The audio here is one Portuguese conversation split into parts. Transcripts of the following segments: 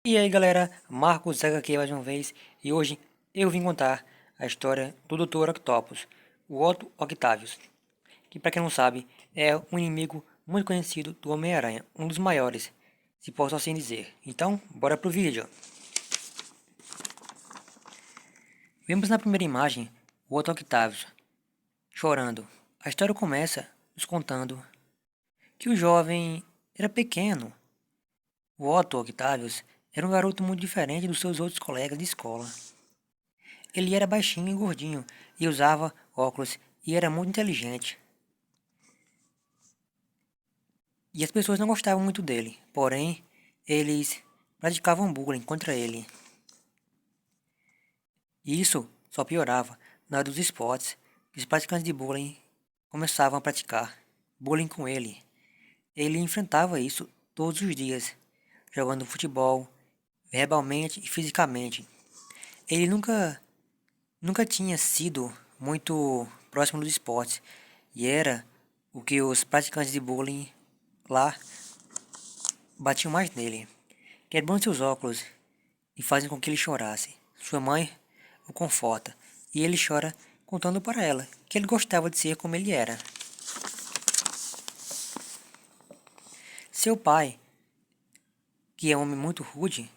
E aí galera, Marcos Zaga aqui mais uma vez, e hoje eu vim contar a história do Dr. Octopus, o Otto Octavius, que para quem não sabe, é um inimigo muito conhecido do Homem-Aranha, um dos maiores, se posso assim dizer. Então, bora pro vídeo. Vemos na primeira imagem o Otto Octavius, chorando. A história começa nos contando que o jovem era pequeno. O Otto Octavius era um garoto muito diferente dos seus outros colegas de escola. Ele era baixinho e gordinho, e usava óculos, e era muito inteligente. E as pessoas não gostavam muito dele, porém, eles praticavam bullying contra ele. E isso só piorava na hora dos esportes, que os praticantes de bullying começavam a praticar bullying com ele. Ele enfrentava isso todos os dias, jogando futebol, verbalmente e fisicamente. Ele nunca tinha sido muito próximo dos esportes, e era o que os praticantes de bullying lá batiam mais nele, quebrando seus óculos e fazem com que ele chorasse. Sua mãe o conforta, e ele chora contando para ela que ele gostava de ser como ele era. Seu pai, que é um homem muito rude,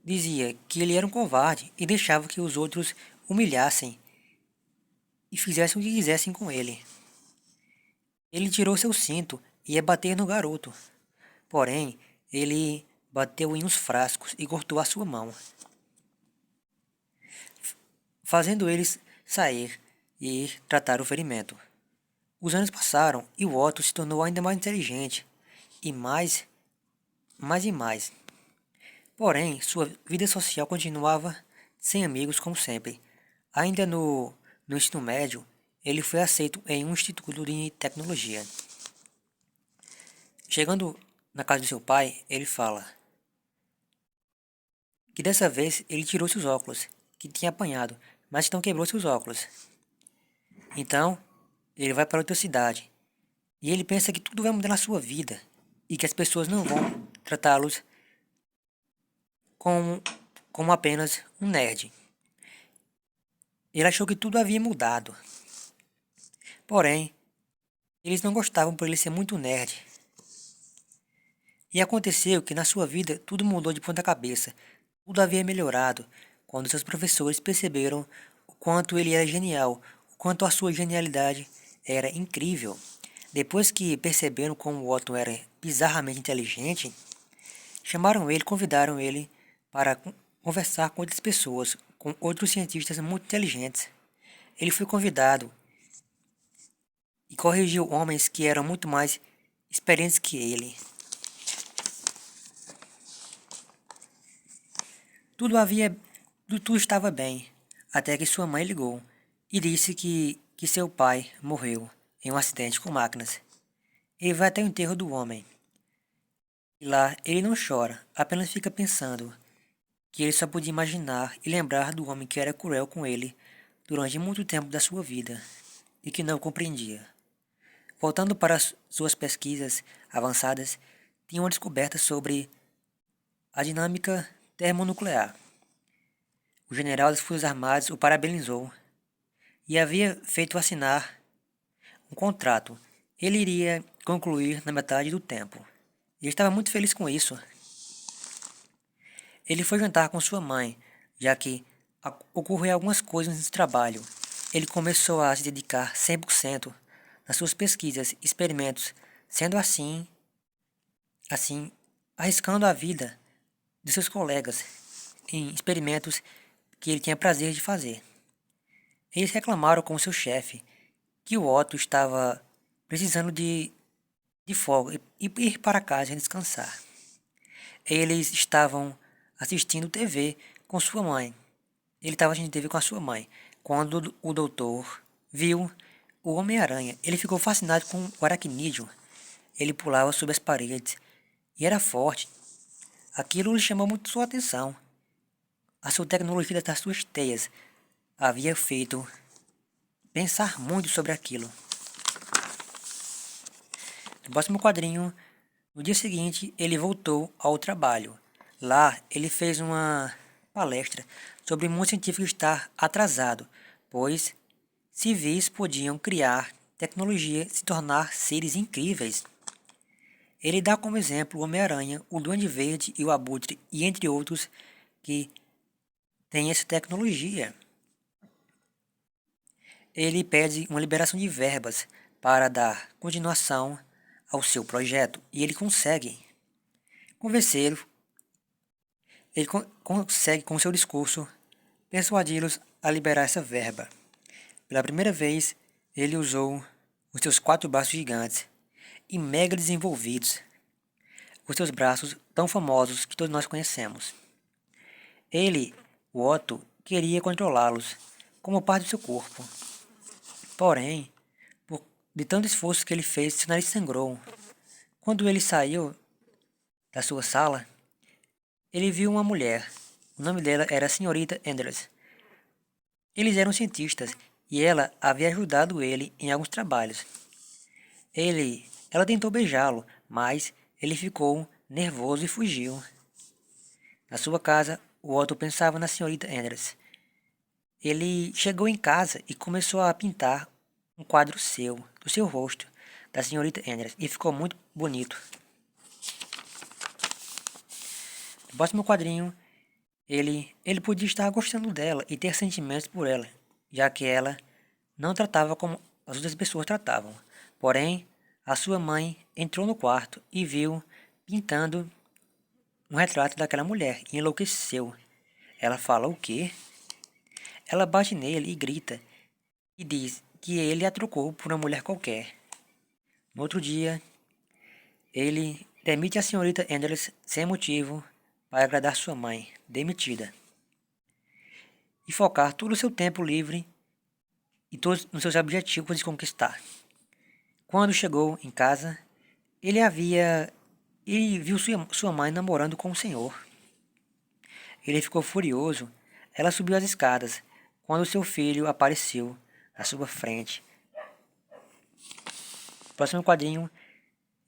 dizia que ele era um covarde e deixava que os outros humilhassem e fizessem o que quisessem com ele. Ele tirou seu cinto e ia bater no garoto. Porém, ele bateu em uns frascos e cortou a sua mão, fazendo eles sair e ir tratar o ferimento. Os anos passaram e o Otto se tornou ainda mais inteligente e mais. Porém, sua vida social continuava sem amigos como sempre. Ainda no ensino médio, ele foi aceito em um instituto de tecnologia. Chegando na casa de seu pai, ele fala que dessa vez ele tirou seus óculos, que tinha apanhado, mas não quebrou seus óculos. Então, ele vai para outra cidade, e ele pensa que tudo vai mudar na sua vida, e que as pessoas não vão tratá-los como apenas um nerd. Ele achou que tudo havia mudado. Porém, eles não gostavam por ele ser muito nerd. E aconteceu que na sua vida tudo mudou de ponta cabeça. Tudo havia melhorado quando seus professores perceberam o quanto ele era genial, o quanto a sua genialidade era incrível. Depois que perceberam como o Otto era bizarramente inteligente, convidaram ele para conversar com outras pessoas, com outros cientistas muito inteligentes. Ele foi convidado e corrigiu homens que eram muito mais experientes que ele. Tudo estava bem, até que sua mãe ligou e disse que seu pai morreu em um acidente com máquinas. Ele vai até o enterro do homem. E lá ele não chora, apenas fica pensando que ele só podia imaginar e lembrar do homem que era cruel com ele durante muito tempo da sua vida e que não compreendia. Voltando para suas pesquisas avançadas, tinha uma descoberta sobre a dinâmica termonuclear. O general das Forças Armadas o parabenizou e havia feito assinar um contrato. Ele iria concluir na metade do tempo. Ele estava muito feliz com isso. Ele foi jantar com sua mãe, já que ocorreram algumas coisas nesse trabalho. Ele começou a se dedicar 100% nas suas pesquisas e experimentos, sendo assim, arriscando a vida de seus colegas em experimentos que ele tinha prazer de fazer. Eles reclamaram com seu chefe que o Otto estava precisando de folga e ir para casa e descansar. Eles estavam assistindo TV com sua mãe. Ele estava assistindo TV com a sua mãe, quando o doutor viu o Homem-Aranha. Ele ficou fascinado com o aracnídeo. Ele pulava sobre as paredes e era forte. Aquilo lhe chamou muito sua atenção. A sua tecnologia das suas teias havia feito pensar muito sobre aquilo. No próximo quadrinho, no dia seguinte, ele voltou ao trabalho. Lá, ele fez uma palestra sobre o mundo científico estar atrasado, pois civis podiam criar tecnologia e se tornar seres incríveis. Ele dá como exemplo o Homem-Aranha, o Duende Verde e o Abutre, e entre outros que têm essa tecnologia. Ele pede uma liberação de verbas para dar continuação ao seu projeto e ele consegue convencê-lo. Ele consegue, com seu discurso, persuadi-los a liberar essa verba. Pela primeira vez, ele usou os seus 4 braços gigantes e mega desenvolvidos, os seus braços tão famosos que todos nós conhecemos. Ele, o Otto, queria controlá-los como parte do seu corpo. Porém, de tanto esforço que ele fez, seu nariz sangrou. Quando ele saiu da sua sala, ele viu uma mulher. O nome dela era a Senhorita Enders. Eles eram cientistas e ela havia ajudado ele em alguns trabalhos. Ela tentou beijá-lo, mas ele ficou nervoso e fugiu. Na sua casa, o Otto pensava na Senhorita Enders. Ele chegou em casa e começou a pintar um quadro do seu rosto, da Senhorita Enders, e ficou muito bonito. No próximo quadrinho, ele podia estar gostando dela e ter sentimentos por ela, já que ela não tratava como as outras pessoas tratavam. Porém, a sua mãe entrou no quarto e viu pintando um retrato daquela mulher e enlouqueceu. Ela fala o quê? Ela bate nele e grita e diz que ele a trocou por uma mulher qualquer. No outro dia, ele demite a senhorita Enders sem motivo para agradar sua mãe, demitida, e focar todo o seu tempo livre e todos os seus objetivos de conquistar. Quando chegou em casa, ele viu sua mãe namorando com o senhor. Ele ficou furioso. Ela subiu as escadas quando seu filho apareceu à sua frente. No próximo quadrinho,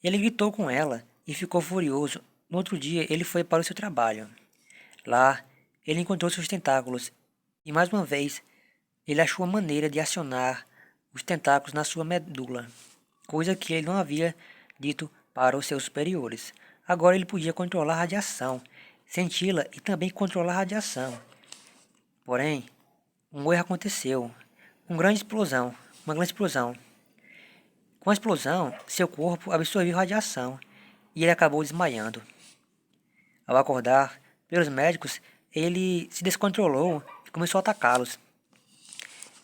ele gritou com ela e ficou furioso. No outro dia, ele foi para o seu trabalho. Lá, ele encontrou seus tentáculos e, mais uma vez, ele achou uma maneira de acionar os tentáculos na sua medula, coisa que ele não havia dito para os seus superiores. Agora ele podia controlar a radiação, senti-la e também controlar a radiação. Porém, um erro aconteceu. Uma grande explosão. Com a explosão, seu corpo absorveu radiação e ele acabou desmaiando. Ao acordar, pelos médicos, ele se descontrolou e começou a atacá-los.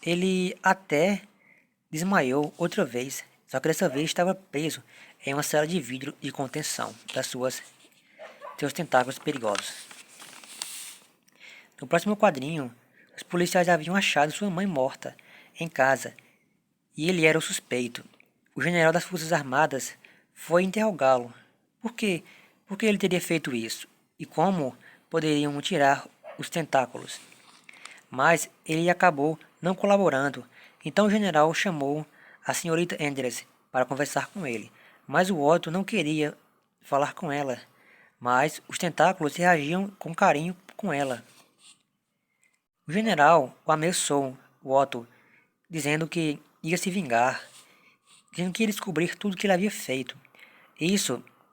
Ele até desmaiou outra vez, só que dessa vez estava preso em uma cela de vidro de contenção das seus tentáculos perigosos. No próximo quadrinho, os policiais haviam achado sua mãe morta em casa e ele era o suspeito. O general das Forças Armadas foi interrogá-lo. Por quê? Por que ele teria feito isso? E como poderiam tirar os tentáculos? Mas ele acabou não colaborando. Então o general chamou a senhorita Enders para conversar com ele. Mas o Otto não queria falar com ela. Mas os tentáculos reagiam com carinho com ela. O general o ameaçou, o Otto, dizendo que ia se vingar, dizendo que ia descobrir tudo que ele havia feito.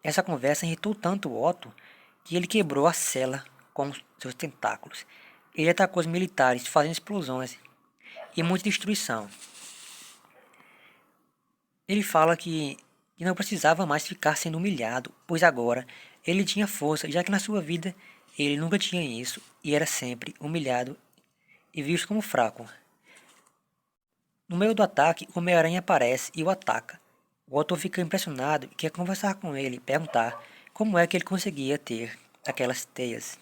Essa conversa irritou tanto o Otto que ele quebrou a cela com seus tentáculos. Ele atacou os militares, fazendo explosões e muita destruição. Ele fala que não precisava mais ficar sendo humilhado, pois agora ele tinha força, já que na sua vida ele nunca tinha isso e era sempre humilhado e visto como fraco. No meio do ataque, o Homem-Aranha aparece e o ataca. O Otto fica impressionado e quer conversar com ele e perguntar como é que ele conseguia ter aquelas teias.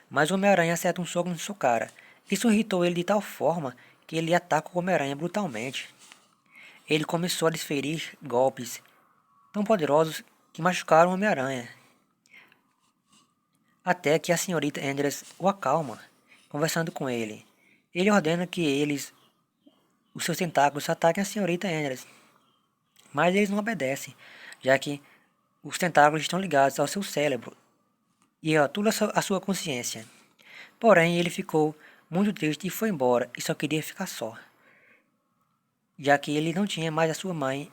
Mas o Homem-Aranha acerta um soco na sua cara. Isso irritou ele de tal forma que ele ataca o Homem-Aranha brutalmente. Ele começou a desferir golpes tão poderosos que machucaram o Homem-Aranha. Até que a senhorita Enders o acalma, conversando com ele. Ele ordena que os seus tentáculos ataquem a senhorita Enders. Mas eles não obedecem, já que os tentáculos estão ligados ao seu cérebro. e rotula a sua consciência. Porém, ele ficou muito triste e foi embora e só queria ficar só, já que ele não tinha mais a sua mãe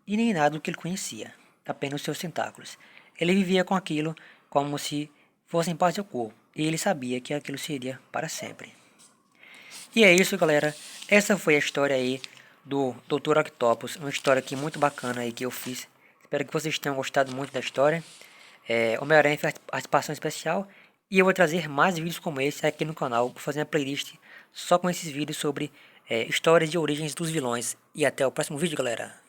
e nem nada do que ele conhecia, apenas seus tentáculos. Ele vivia com aquilo como se fossem parte do corpo, e ele sabia que aquilo seria para sempre. E é isso, galera. Essa foi a história aí do Dr. Octopus, uma história aqui muito bacana aí que eu fiz. Espero que vocês tenham gostado muito da história. Homem-Aranha fez participação especial e eu vou trazer mais vídeos como esse aqui no canal. Vou fazer uma playlist só com esses vídeos sobre histórias de origens dos vilões. E até o próximo vídeo, galera.